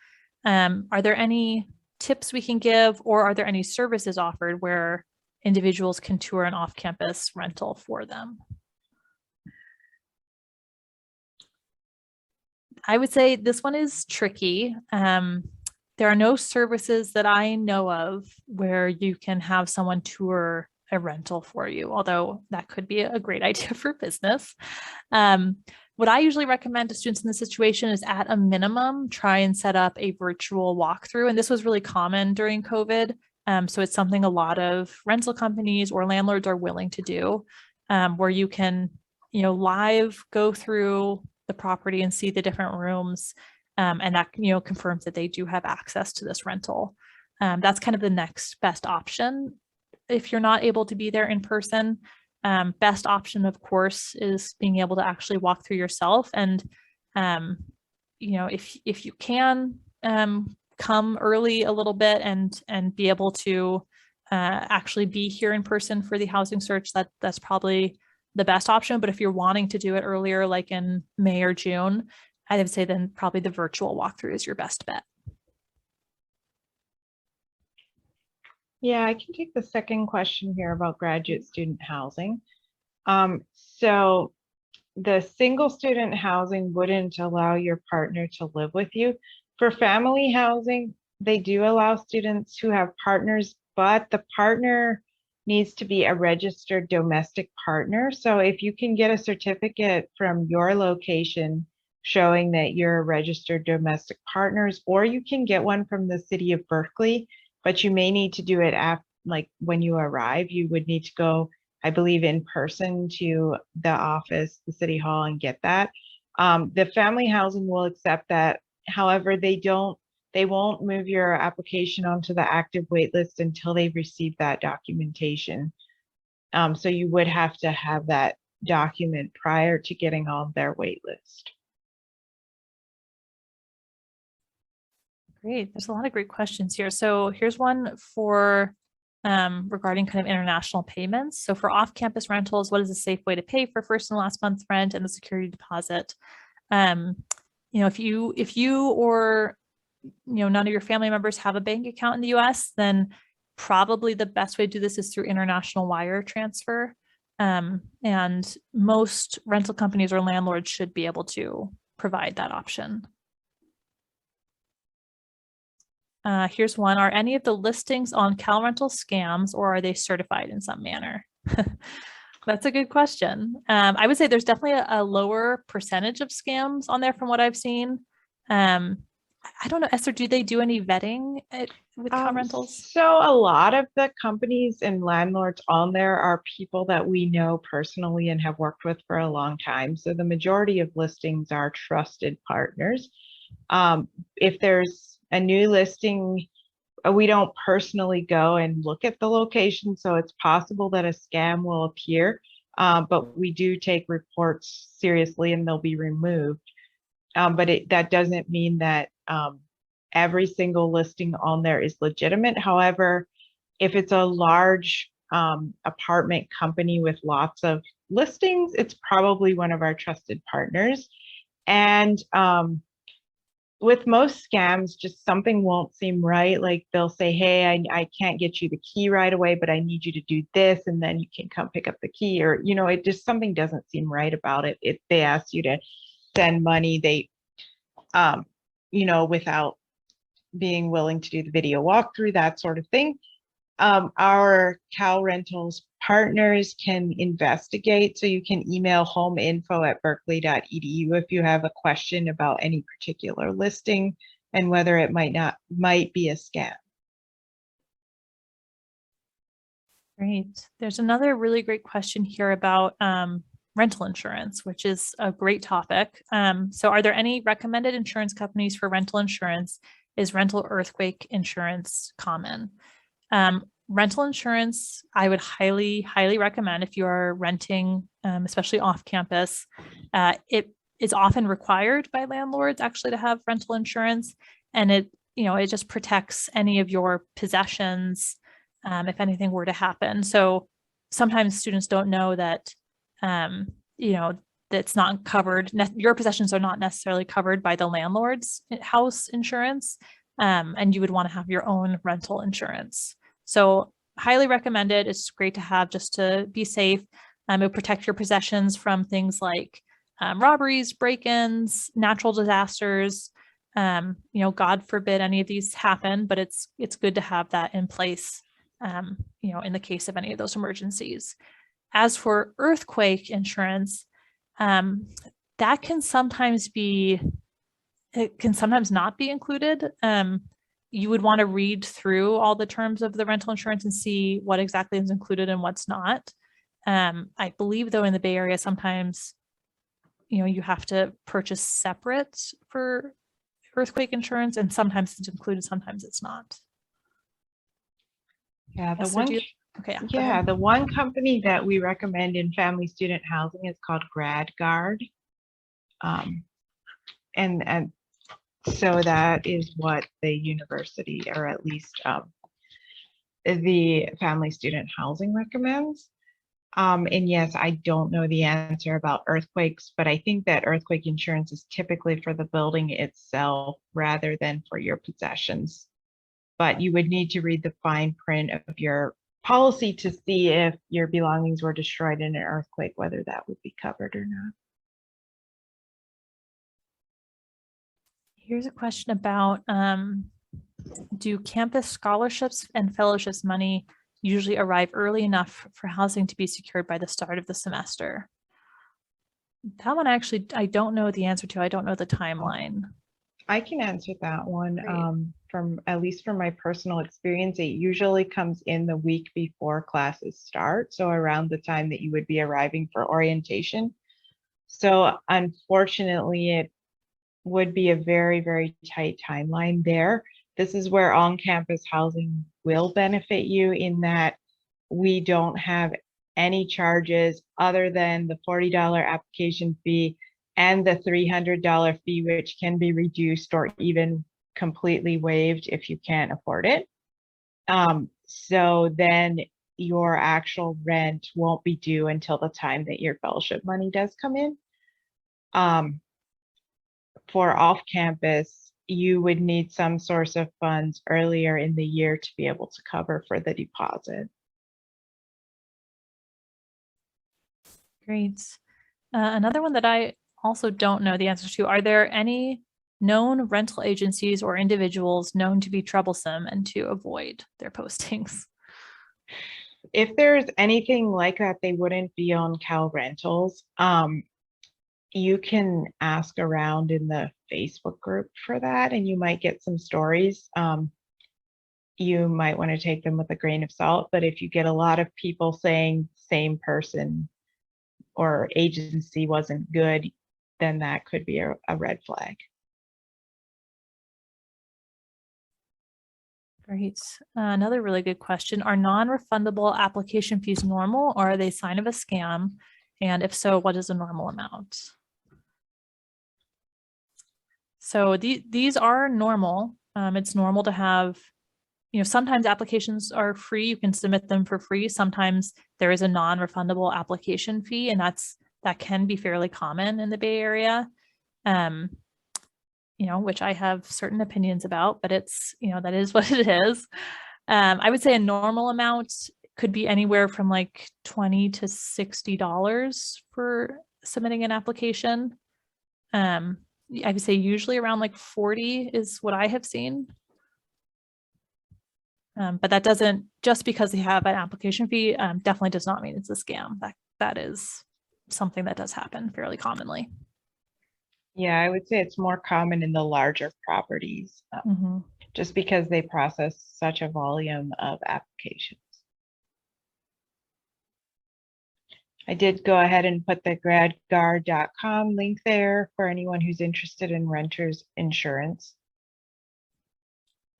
Are there any tips we can give, or are there any services offered where individuals can tour an off-campus rental for them? I would say this one is tricky. There are no services that I know of where you can have someone tour a rental for you, although that could be a great idea for business. What I usually recommend to students in this situation is, at a minimum, try and set up a virtual walkthrough. And this was really common during COVID. So it's something a lot of rental companies or landlords are willing to do, where you can, live go through the property and see the different rooms. And that, confirms that they do have access to this rental. That's kind of the next best option. If you're not able to be there in person, best option, of course, is being able to actually walk through yourself. And, if you can come early a little bit and be able to actually be here in person for the housing search, that's probably the best option. But if you're wanting to do it earlier, like in May or June, I would say then probably the virtual walkthrough is your best bet. Yeah, I can take the second question here about graduate student housing. So the single student housing wouldn't allow your partner to live with you. For family housing, they do allow students who have partners, but the partner needs to be a registered domestic partner. So if you can get a certificate from your location showing that you're registered domestic partners, or you can get one from the city of Berkeley, but you may need to do it like when you arrive. You would need to go, I believe, in person to the office, the city hall, and get that. The family housing will accept that. However, they won't move your application onto the active wait list until they've received that documentation. So you would have to have that document prior to getting on their wait list. Great. There's a lot of great questions here. So here's one for regarding kind of international payments. So for off-campus rentals, what is a safe way to pay for first and last month's rent and the security deposit? If you or none of your family members have a bank account in the US, then probably the best way to do this is through international wire transfer. And most rental companies or landlords should be able to provide that option. Here's one. Are any of the listings on CalRental scams, or are they certified in some manner? That's a good question. I would say there's definitely a lower percentage of scams on there from what I've seen. I don't know, Esther, do they do any vetting with CalRentals? So a lot of the companies and landlords on there are people that we know personally and have worked with for a long time. So the majority of listings are trusted partners. If there's a new listing, we don't personally go and look at the location, so it's possible that a scam will appear, but we do take reports seriously and they'll be removed. but that doesn't mean that every single listing on there is legitimate. However, if it's a large apartment company with lots of listings, it's probably one of our trusted partners. And with most scams, just something won't seem right. Like they'll say, hey, I can't get you the key right away, but I need you to do this, and then you can come pick up the key. Or, it just something doesn't seem right about it. If they ask you to send money, without being willing to do the video walkthrough, that sort of thing. Our Cal Rentals partners can investigate. So you can email homeinfo@berkeley.edu if you have a question about any particular listing and whether it might be a scam. Great. There's another really great question here about rental insurance, which is a great topic. So are there any recommended insurance companies for rental insurance? Is rental earthquake insurance common? Rental insurance, I would highly, highly recommend if you are renting, especially off campus. It is often required by landlords actually to have rental insurance, and it just protects any of your possessions if anything were to happen. So sometimes students don't know that, that's not covered. Your possessions are not necessarily covered by the landlord's house insurance, and you would want to have your own rental insurance. So highly recommended. It's great to have just to be safe. It will protect your possessions from things like robberies, break-ins, natural disasters. God forbid any of these happen, but it's good to have that in place, in the case of any of those emergencies. As for earthquake insurance, that can sometimes not be included. You would want to read through all the terms of the rental insurance and see what exactly is included and what's not. I believe though in the Bay Area, sometimes, you have to purchase separate for earthquake insurance, and sometimes it's included, sometimes it's not. Yeah, the one company that we recommend in family student housing is called GradGuard. And so that is what the university, or at least the family student housing recommends. And yes, I don't know the answer about earthquakes, but I think that earthquake insurance is typically for the building itself rather than for your possessions. But you would need to read the fine print of your policy to see if your belongings were destroyed in an earthquake, whether that would be covered or not. Here's a question about, do campus scholarships and fellowships money usually arrive early enough for housing to be secured by the start of the semester? That one actually, I don't know the answer to. I don't know the timeline. I can answer that one. At least from my personal experience, it usually comes in the week before classes start. So around the time that you would be arriving for orientation. So unfortunately, it would be a very, very tight timeline there. This is where on-campus housing will benefit you, in that we don't have any charges other than the $40 application fee and the $300 fee, which can be reduced or even completely waived if you can't afford it. So then your actual rent won't be due until the time that your fellowship money does come in. For off-campus, you would need some source of funds earlier in the year to be able to cover for the deposit. Great. Another one that I also don't know the answer to, are there any known rental agencies or individuals known to be troublesome and to avoid their postings? If there's anything like that, they wouldn't be on Cal Rentals. You can ask around in the Facebook group for that, and you might get some stories. You might want to take them with a grain of salt, but if you get a lot of people saying same person or agency wasn't good, then that could be a red flag. Great. Another really good question. Are non-refundable application fees normal, or are they a sign of a scam? And if so, what is a normal amount? So these are normal. It's normal to have, sometimes applications are free. You can submit them for free. Sometimes there is a non-refundable application fee, and that can be fairly common in the Bay Area. Which I have certain opinions about, but it's, that is what it is. I would say a normal amount could be anywhere from like $20 to $60 for submitting an application. I would say usually around like 40 is what I have seen. But that doesn't, just because they have an application fee, definitely does not mean it's a scam. That is something that does happen fairly commonly. Yeah, I would say it's more common in the larger properties, just because they process such a volume of applications. I did go ahead and put the gradguard.com link there for anyone who's interested in renters insurance.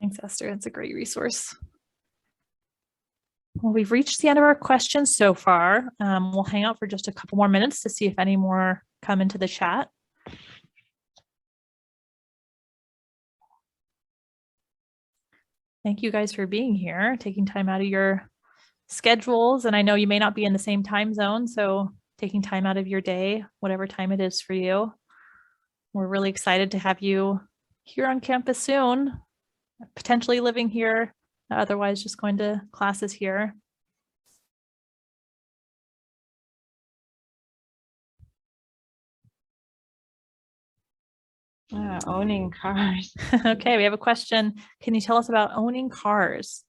Thanks, Esther. It's a great resource. Well, we've reached the end of our questions so far. We'll hang out for just a couple more minutes to see if any more come into the chat. Thank you guys for being here, taking time out of your schedules. And I know you may not be in the same time zone, so taking time out of your day, whatever time it is for you. We're really excited to have you here on campus soon, potentially living here, otherwise just going to classes here. Owning cars. Okay, we have a question. Can you tell us about owning cars?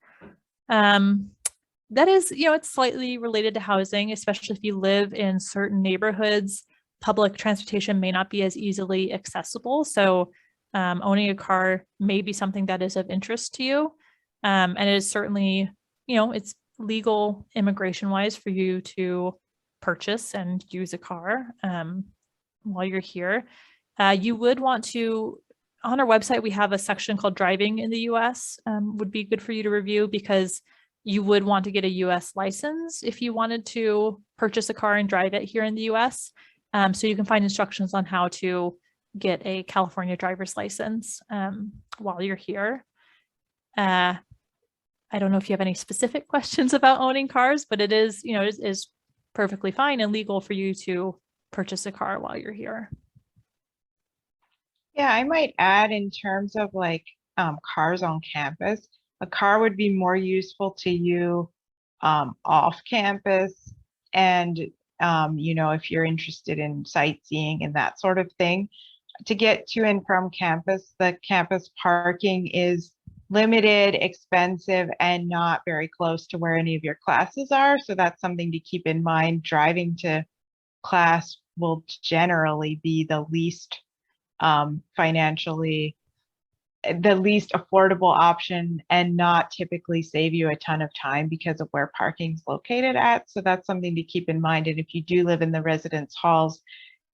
That is, it's slightly related to housing, especially if you live in certain neighborhoods. Public transportation may not be as easily accessible. So owning a car may be something that is of interest to you. And it is certainly, it's legal immigration wise for you to purchase and use a car while you're here. You would want to, on our website, we have a section called driving in the US, would be good for you to review, because you would want to get a US license if you wanted to purchase a car and drive it here in the US. So you can find instructions on how to get a California driver's license while you're here. I don't know if you have any specific questions about owning cars, but it is, it is perfectly fine and legal for you to purchase a car while you're here. Yeah, I might add, in terms of like cars on campus, a car would be more useful to you off campus. And, if you're interested in sightseeing and that sort of thing, to get to and from campus, the campus parking is limited, expensive, and not very close to where any of your classes are. So that's something to keep in mind. Driving to class will generally be the least financially, the least affordable option, and not typically save you a ton of time because of where parking's located at. So that's something to keep in mind. And if you do live in the residence halls,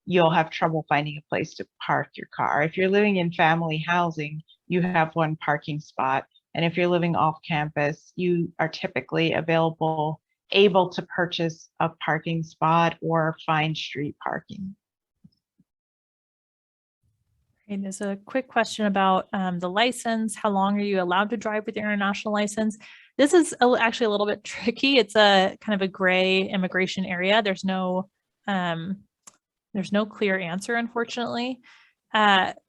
you'll have trouble finding a place to park your car. If you're living in family housing, you have one parking spot. And if you're living off campus, you are typically able to purchase a parking spot or find street parking. And there's a quick question about the license. How long are you allowed to drive with your international license? This is actually a little bit tricky. It's a kind of a gray immigration area. There's no clear answer, unfortunately.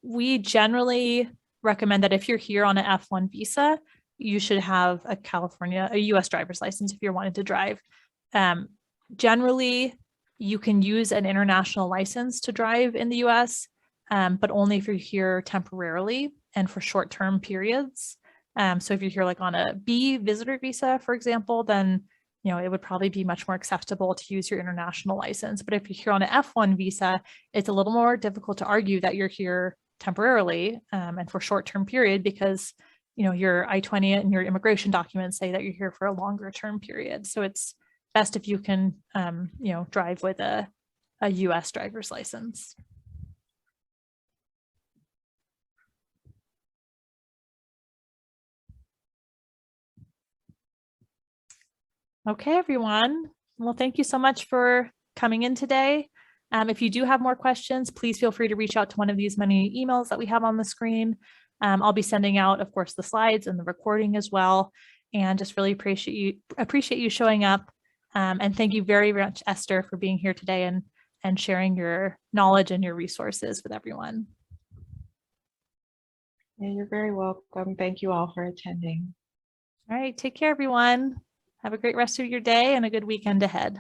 We generally recommend that if you're here on an F1 visa, you should have a US driver's license if you're wanting to drive. Generally, you can use an international license to drive in the US, but only if you're here temporarily and for short-term periods. So if you're here like on a B visitor visa, for example, then it would probably be much more acceptable to use your international license. But if you're here on an F1 visa, it's a little more difficult to argue that you're here temporarily and for short-term period, because your I-20 and your immigration documents say that you're here for a longer term period. So it's best if you can drive with a US driver's license. Okay, everyone. Well, thank you so much for coming in today. If you do have more questions, please feel free to reach out to one of these many emails that we have on the screen. I'll be sending out, of course, the slides and the recording as well. And just really appreciate you showing up. And thank you very much, Esther, for being here today and sharing your knowledge and your resources with everyone. Yeah, you're very welcome. Thank you all for attending. All right, take care, everyone. Have a great rest of your day and a good weekend ahead.